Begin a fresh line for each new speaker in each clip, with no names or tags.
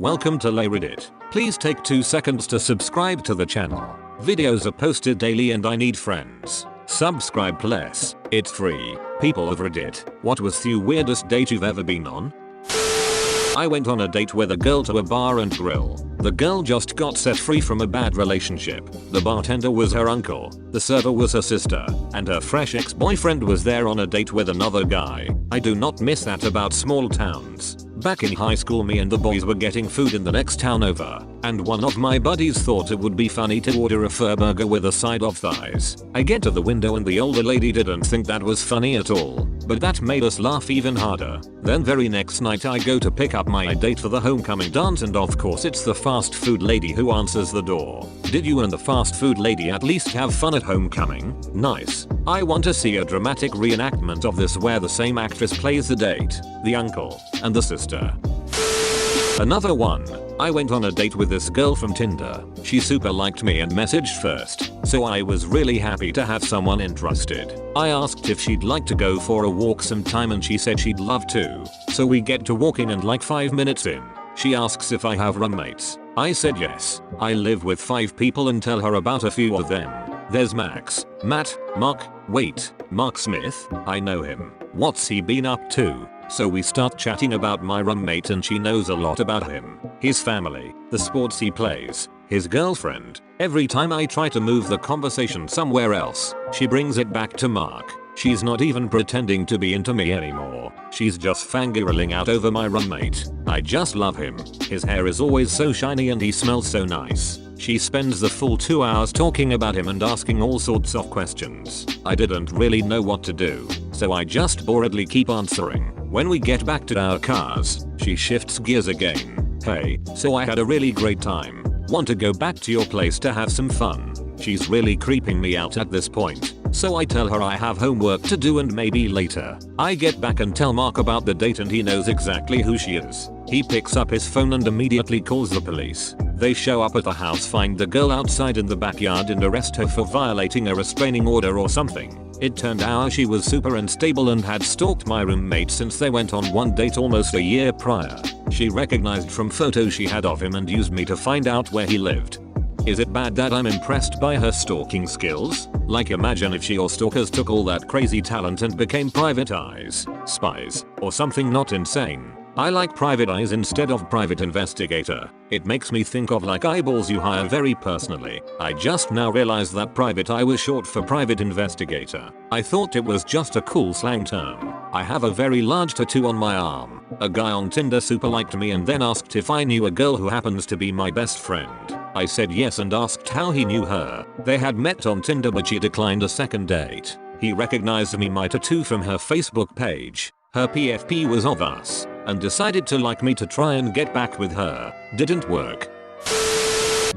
Welcome to Reddit. Please take 2 seconds to subscribe to the channel. Videos are posted daily and I need friends. Subscribe please. It's free. People of Reddit, what was the weirdest date you've ever been on? I went on a date with a girl to a bar and grill. The girl just got set free from a bad relationship. The bartender was her uncle, the server was her sister, and her fresh ex-boyfriend was there on a date with another guy. I do not miss that about small towns. Back in high school, me and the boys were getting food in the next town over, and one of my buddies thought it would be funny to order a fur burger with a side of thighs. I get to the window and the older lady didn't think that was funny at all, but that made us laugh even harder. Then very next night I go to pick up my date for the homecoming dance, and of course it's the fast food lady who answers the door. Did you and the fast food lady at least have fun at homecoming? Nice. I want to see a dramatic reenactment of this where the same actress plays the date, the uncle, and the sister. Another one. I went on a date with this girl from Tinder. She super liked me and messaged first, so I was really happy to have someone interested. I asked if she'd like to go for a walk sometime and she said she'd love to. So we get to walking and like 5 minutes in, she asks if I have roommates. I said yes. I live with 5 people and tell her about a few of them. There's Max, Matt, Mark, Mark Smith, I know him. What's he been up to? So we start chatting about my roommate and she knows a lot about him, his family, the sports he plays, his girlfriend. Every time I try to move the conversation somewhere else, she brings it back to Mark. She's not even pretending to be into me anymore. She's just fangirling out over my roommate. I just love him. His hair is always so shiny and he smells so nice. She spends the full 2 hours talking about him and asking all sorts of questions. I didn't really know what to do, so I just boredly keep answering. When we get back to our cars, she shifts gears again. Hey, so I had a really great time. Want to go back to your place to have some fun? She's really creeping me out at this point, so I tell her I have homework to do and maybe later. I get back and tell Mark about the date and he knows exactly who she is. He picks up his phone and immediately calls the police. They show up at the house, find the girl outside in the backyard and arrest her for violating a restraining order or something. It turned out she was super unstable and had stalked my roommate since they went on one date almost a year prior. She recognized from photos she had of him and used me to find out where he lived. Is it bad that I'm impressed by her stalking skills? Like, imagine if she or stalkers took all that crazy talent and became private eyes, spies, or something not insane. I like private eyes instead of private investigator. It makes me think of like eyeballs you hire very personally. I just now realized that private eye was short for private investigator. I thought it was just a cool slang term. I have a very large tattoo on my arm. A guy on Tinder super liked me and then asked if I knew a girl who happens to be my best friend. I said yes and asked how he knew her. They had met on Tinder but she declined a second date. He recognized my tattoo from her Facebook page. Her PFP was of us, and decided to like me to try and get back with her. Didn't work.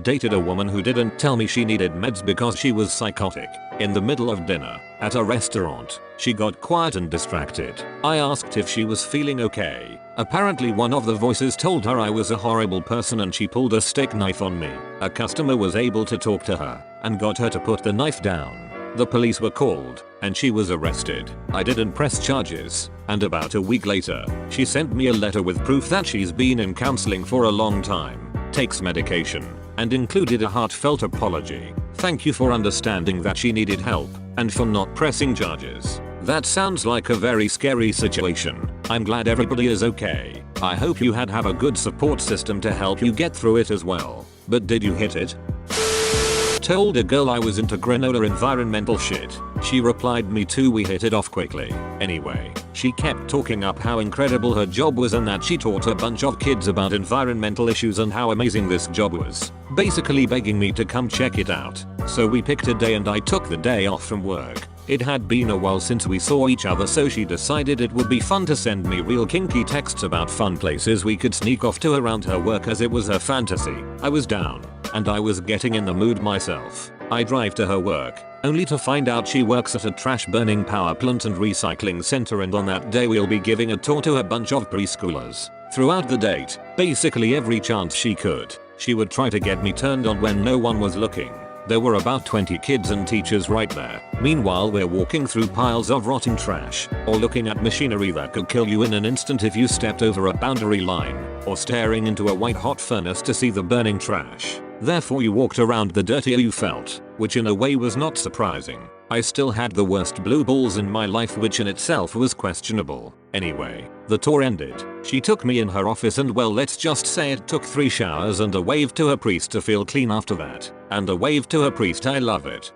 Dated a woman who didn't tell me she needed meds because she was psychotic. In the middle of dinner, at a restaurant, she got quiet and distracted. I asked if she was feeling okay. Apparently one of the voices told her I was a horrible person and she pulled a steak knife on me. A customer was able to talk to her and got her to put the knife down. The police were called and she was arrested. I didn't press charges, and about a week later, she sent me a letter with proof that she's been in counseling for a long time, takes medication, and included a heartfelt apology. Thank you for understanding that she needed help and for not pressing charges. That sounds like a very scary situation. I'm glad everybody is okay. I hope you have a good support system to help you get through it as well. But did you hit it? Told a girl I was into granola environmental shit. She replied me too. We hit it off quickly. Anyway, she kept talking up how incredible her job was and that she taught a bunch of kids about environmental issues and how amazing this job was. Basically begging me to come check it out. So we picked a day and I took the day off from work. It had been a while since we saw each other, so she decided it would be fun to send me real kinky texts about fun places we could sneak off to around her work as it was her fantasy. I was down, and I was getting in the mood myself. I drive to her work, only to find out she works at a trash burning power plant and recycling center, and on that day we'll be giving a tour to a bunch of preschoolers. Throughout the date, basically every chance she could, she would try to get me turned on when no one was looking. There were about 20 kids and teachers right there. Meanwhile we're walking through piles of rotting trash, or looking at machinery that could kill you in an instant if you stepped over a boundary line, or staring into a white hot furnace to see the burning trash. Therefore you walked around the dirtier you felt, which in a way was not surprising. I still had the worst blue balls in my life, which in itself was questionable. Anyway, the tour ended. She took me in her office and well, let's just say it took 3 showers and a wave to her priest to feel clean after that. And a wave to her priest, I love it.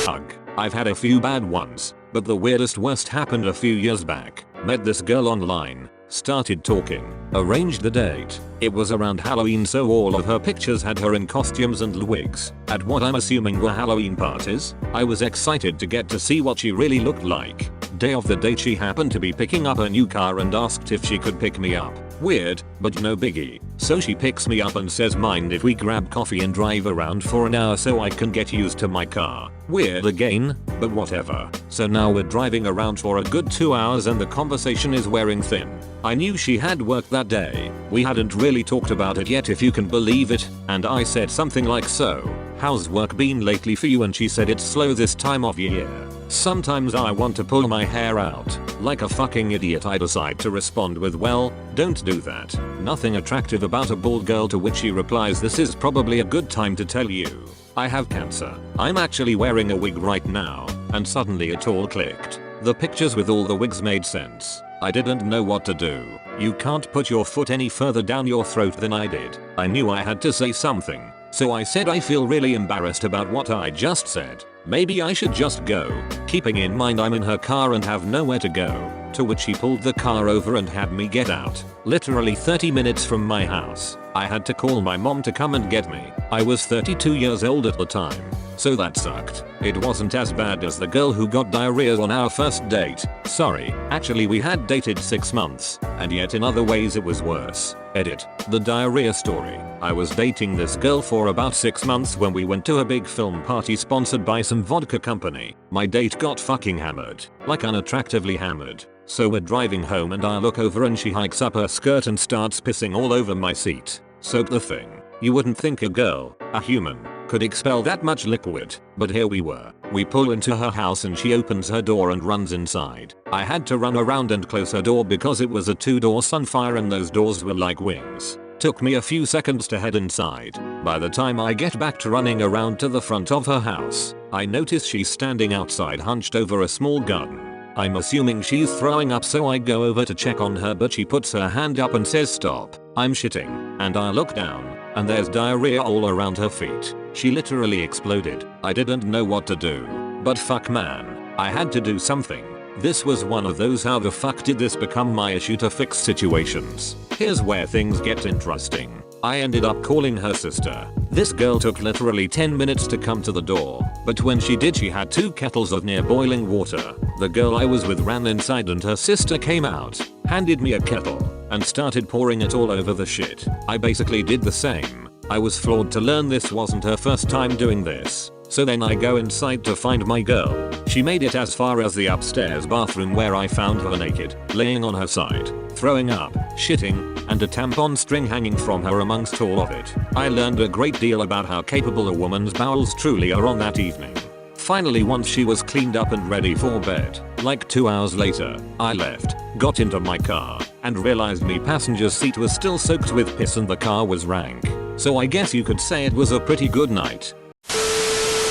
Ugh. I've had a few bad ones, but the worst happened a few years back. Met this girl online, started talking, arranged the date. It was around Halloween, so all of her pictures had her in costumes and wigs at what I'm assuming were Halloween parties. I was excited to get to see what she really looked like. Day of the date she happened to be picking up a new car and asked if she could pick me up. Weird, but no biggie. So she picks me up and says, mind if we grab coffee and drive around for an hour so I can get used to my car. Weird again, but whatever. So now we're driving around for a good 2 hours and the conversation is wearing thin. I knew she had work that day. We hadn't really talked about it yet, if you can believe it, and I said something like, so, how's work been lately for you? And she said, it's slow this time of year. Sometimes I want to pull my hair out. Like a fucking idiot I decide to respond with, well, don't do that. Nothing attractive about a bald girl, to which she replies, this is probably a good time to tell you. I have cancer. I'm actually wearing a wig right now. And suddenly it all clicked. The pictures with all the wigs made sense. I didn't know what to do. You can't put your foot any further down your throat than I did. I knew I had to say something. So I said, I feel really embarrassed about what I just said. Maybe I should just go. Keeping in mind I'm in her car and have nowhere to go. To which she pulled the car over and had me get out. Literally 30 minutes from my house. I had to call my mom to come and get me. I was 32 years old at the time. So that sucked. It wasn't as bad as the girl who got diarrhea on our first date. Sorry, actually we had dated 6 months, and yet in other ways it was worse. Edit. The diarrhea story. I was dating this girl for about 6 months when we went to a big film party sponsored by some vodka company. My date got fucking hammered. Like unattractively hammered. So we're driving home and I look over and she hikes up her skirt and starts pissing all over my seat. Soaked the thing. You wouldn't think a girl, a human, could expel that much liquid, but here we were. We pull into her house and she opens her door and runs inside. I had to run around and close her door because it was a 2-door Sunfire and those doors were like wings. Took me a few seconds to head inside. By the time I get back to running around to the front of her house, I notice she's standing outside hunched over a small gun. I'm assuming she's throwing up, so I go over to check on her, but she puts her hand up and says, stop, I'm shitting. And I look down, and there's diarrhea all around her feet. She literally exploded. I didn't know what to do. But fuck man, I had to do something. This was one of those how the fuck did this become my issue to fix situations. Here's where things get interesting. I ended up calling her sister. This girl took literally 10 minutes to come to the door, but when she did she had 2 kettles of near boiling water. The girl I was with ran inside and her sister came out, handed me a kettle, and started pouring it all over the shit. I basically did the same. I was floored to learn this wasn't her first time doing this. So then I go inside to find my girl. She made it as far as the upstairs bathroom where I found her naked, laying on her side, throwing up, shitting, and a tampon string hanging from her amongst all of it. I learned a great deal about how capable a woman's bowels truly are on that evening. Finally, once she was cleaned up and ready for bed, like 2 hours later, I left, got into my car, and realized my passenger seat was still soaked with piss and the car was rank. So I guess you could say it was a pretty good night.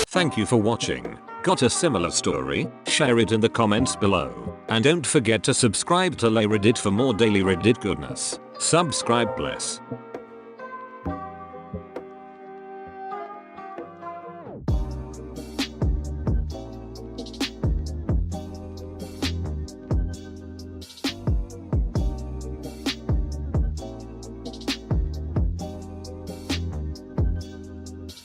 Thank you for watching. Got a similar story? Share it in the comments below. And don't forget to subscribe to AskReddit for more daily Reddit goodness. Subscribe bless.